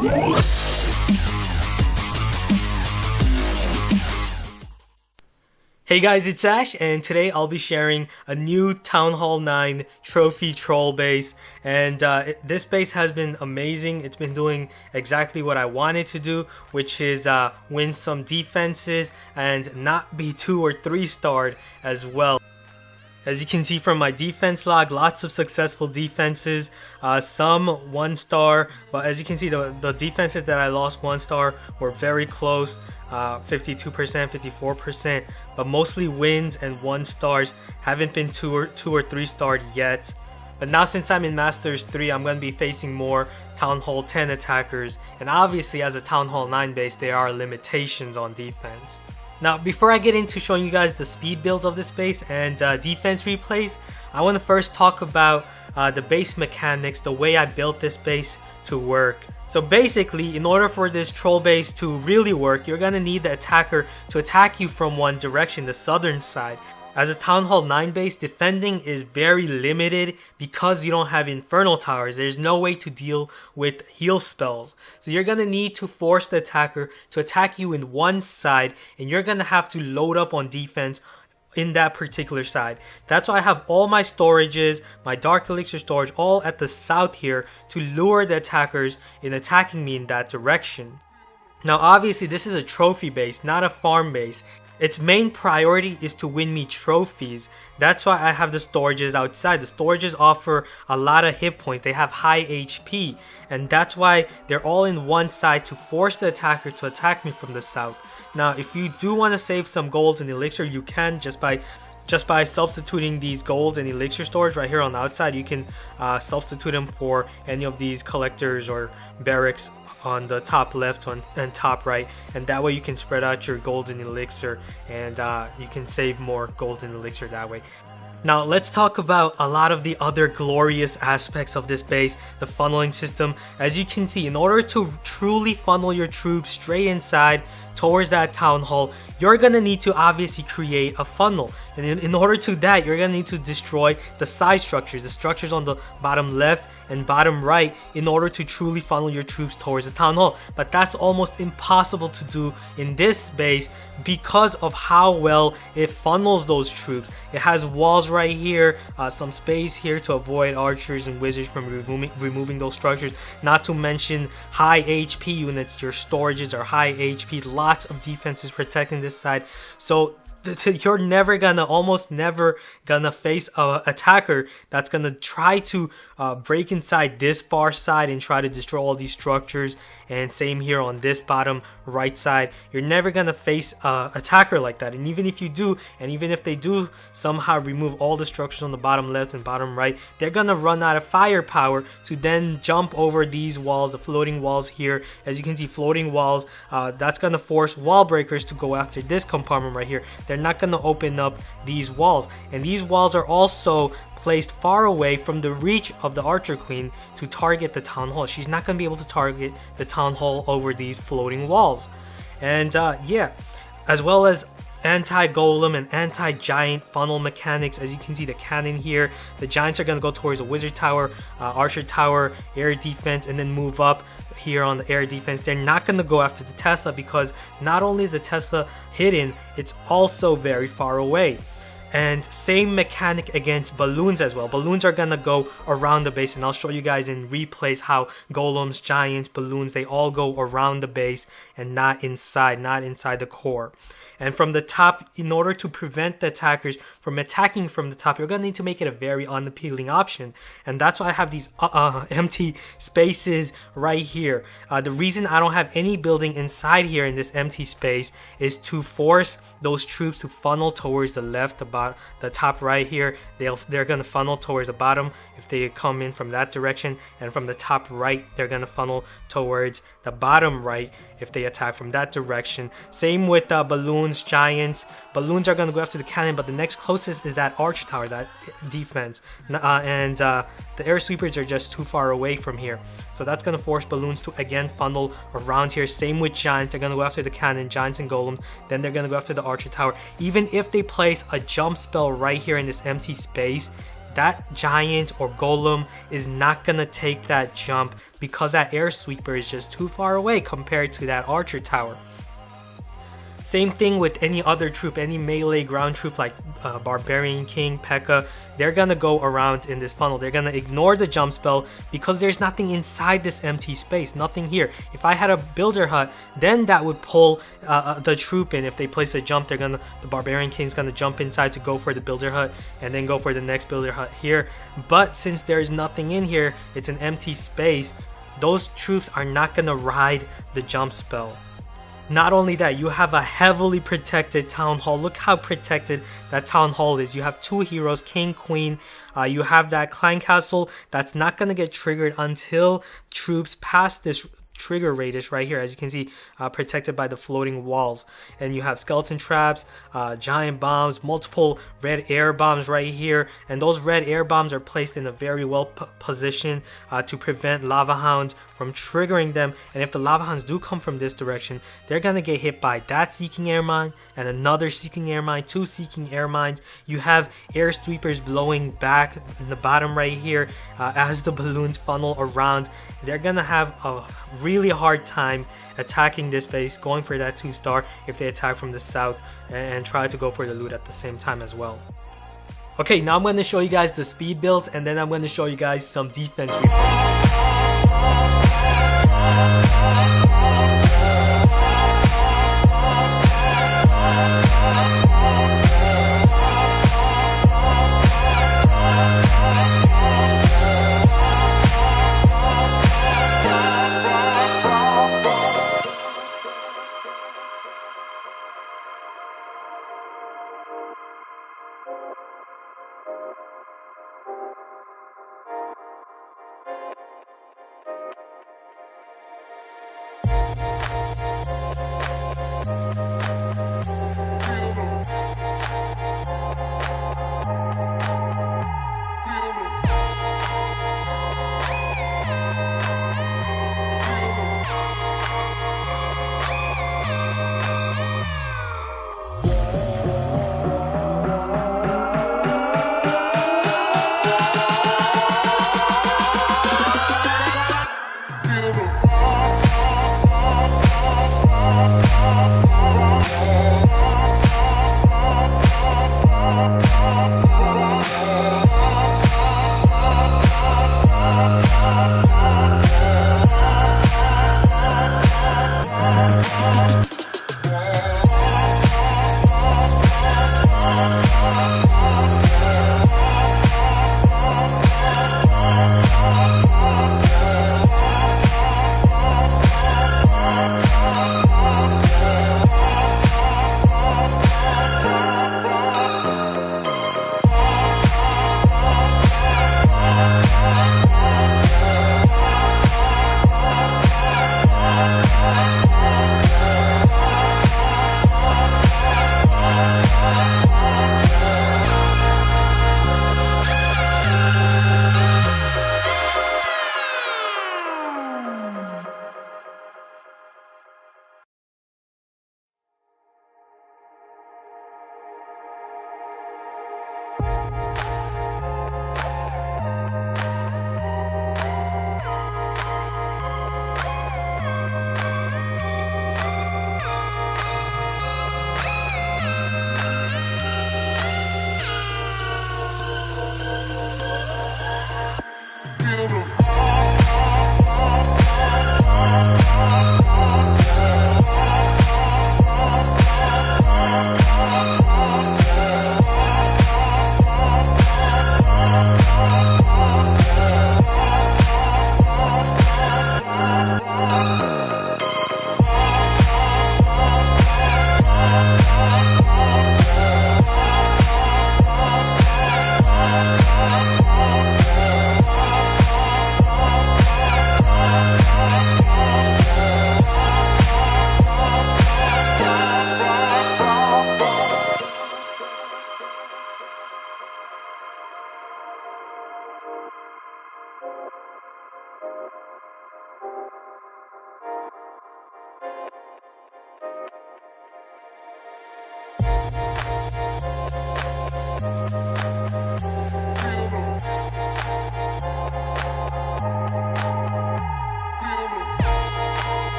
Hey guys, it's Ash, and today I'll be sharing a new Town Hall 9 trophy troll base, and this base has been amazing. It's been doing exactly what I wanted to do, which is win some defenses and not be 2 or 3 starred as well. As you can see from my defense log, lots of successful defenses, some 1 star, but as you can see the defenses that I lost 1 star were very close, 52%, 54%, but mostly wins and 1 stars. Haven't been 2 or 3 starred yet. But now since I'm in Masters 3, I'm going to be facing more Town Hall 10 attackers, and obviously as a Town Hall 9 base there are limitations on defense. Now, before I get into showing you guys the speed builds of this base and defense replays, I want to first talk about the base mechanics, the way I built this base to work. So basically, in order for this troll base to really work, you're going to need the attacker to attack you from one direction, the southern side. As a Town Hall 9 base, defending is very limited because you don't have Infernal Towers. There's no way to deal with heal spells. So you're going to need to force the attacker to attack you in one side, and you're going to have to load up on defense in that particular side. That's why I have all my storages, my Dark Elixir storage, all at the south here to lure the attackers in attacking me in that direction. Now obviously this is a trophy base, not a farm base. Its main priority is to win me trophies. That's why I have the storages outside. The storages offer a lot of hit points. They have high HP, and that's why they're all in one side to force the attacker to attack me from the south. Now, if you do want to save some golds and elixir, you can just by substituting these golds and elixir storage right here on the outside. You can substitute them for any of these collectors or barracks on the top left and top right, and that way you can spread out your golden elixir and you can save more golden elixir that way. Now let's talk about a lot of the other glorious aspects of this base, the funneling system. As you can see, in order to truly funnel your troops straight inside towards that town hall, you're gonna need to obviously create a funnel, and in order to that, you're gonna need to destroy the side structures, the structures on the bottom left and bottom right, in order to truly funnel your troops towards the town hall. But that's almost impossible to do in this base because of how well it funnels those troops. It has walls right here, some space here to avoid archers and wizards from removing those structures, not to mention high HP units. Your storages are high HP, lots of defenses protecting this side. So you're almost never gonna face a attacker that's gonna try to break inside this far side and try to destroy all these structures. And same here on this bottom right side, you're never gonna face a attacker like that. And even if you do, and even if they do somehow remove all the structures on the bottom left and bottom right, they're gonna run out of firepower to then jump over these walls, the floating walls here. As you can see, floating walls, that's gonna force wall breakers to go after this compartment right here. They're not going to open up these walls, and these walls are also placed far away from the reach of the Archer Queen to target the town hall. She's not going to be able to target the town hall over these floating walls. And yeah, as well as anti-golem and anti-giant funnel mechanics. As you can see, the cannon here, the giants are going to go towards the wizard tower, archer tower, air defense, and then move up here on the air defense. They're not going to go after the Tesla because not only is the Tesla hidden, it's also very far away. And same mechanic against balloons as well. Balloons are gonna go around the base, and I'll show you guys in replays how golems, giants, balloons, they all go around the base and not inside the core. And from the top, in order to prevent the attackers from attacking from the top, you're going to need to make it a very unappealing option. And that's why I have these empty spaces right here. The reason I don't have any building inside here in this empty space is to force those troops to funnel towards the left, the top right here. They're going to funnel towards the bottom if they come in from that direction. And from the top right, they're going to funnel towards the bottom right if they attack from that direction. Same with balloons, giants. Balloons are going to go after the cannon, but the next closest is that archer tower, that defense. The air sweepers are just too far away from here. So that's going to force balloons to again funnel around here. Same with giants. They're going to go after the cannon, giants and golems. Then they're going to go after the archer tower. Even if they place a jump spell right here in this empty space, that giant or golem is not gonna take that jump because that air sweeper is just too far away compared to that archer tower. Same thing with any other troop, any melee ground troop like Barbarian King, P.E.K.K.A. They're gonna go around in this funnel. They're gonna ignore the jump spell because there's nothing inside this empty space, nothing here. If I had a builder hut, then that would pull the troop in. If they place a jump, the Barbarian King's gonna jump inside to go for the builder hut and then go for the next builder hut here. But since there's nothing in here, it's an empty space, those troops are not gonna ride the jump spell. Not only that, you have a heavily protected town hall. Look how protected that town hall is. You have two heroes, king, queen. You have that clan castle that's not going to get triggered until troops pass this trigger radius right here, as you can see, protected by the floating walls. And you have skeleton traps, giant bombs, multiple red air bombs right here, and those red air bombs are placed in a very well position to prevent lava hounds from triggering them. And if the lava hounds do come from this direction, they're gonna get hit by that seeking air mine and another seeking air mine, two seeking air mines. You have air sweepers blowing back in the bottom right here as the balloons funnel around. They're gonna have a really hard time attacking this base, going for that 2-star if they attack from the south and try to go for the loot at the same time as well. Okay, now I'm going to show you guys the speed build, and then I'm going to show you guys some defense.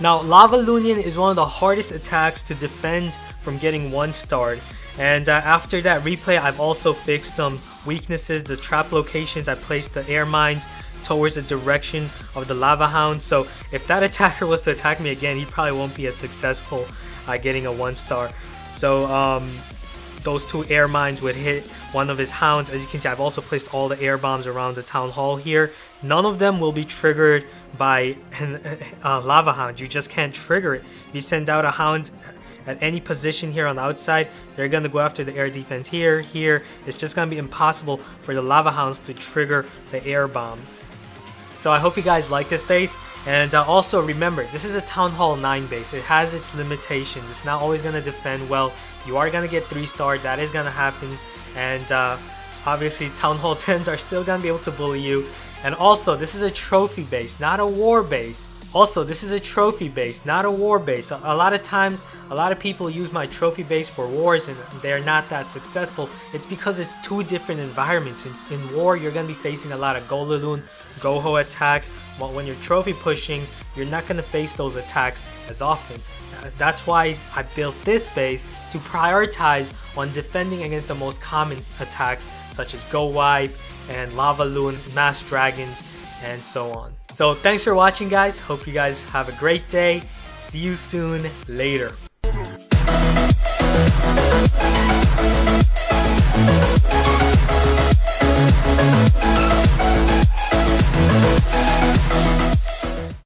Now, Lava Lunion is one of the hardest attacks to defend from getting 1-starred. And after that replay, I've also fixed some weaknesses, the trap locations. I placed the air mines towards the direction of the Lava Hound. So if that attacker was to attack me again, he probably won't be as successful at getting a 1-star. So those 2 air mines would hit one of his hounds. As you can see, I've also placed all the air bombs around the town hall here. None of them will be triggered by a Lava Hound. You just can't trigger it. If you send out a hound at any position here on the outside, they're gonna go after the air defense here. It's just gonna be impossible for the Lava Hounds to trigger the air bombs. So I hope you guys like this base, and also remember, this is a Town Hall 9 base. It has its limitations. It's not always going to defend well. You are going to get 3-stars. That is going to happen, and obviously Town Hall 10s are still going to be able to bully you. And also, this is a trophy base, not a war base. Also, this is a trophy base, not a war base. A lot of times, a lot of people use my trophy base for wars and they're not that successful. It's because it's 2 different environments. In war, you're going to be facing a lot of Golaloon, Goho attacks. But when you're trophy pushing, you're not going to face those attacks as often. That's why I built this base to prioritize on defending against the most common attacks such as Go Wipe and Lava Loon, Mass Dragons, and so on. So thanks for watching, guys. Hope you guys have a great day. See you soon. Later.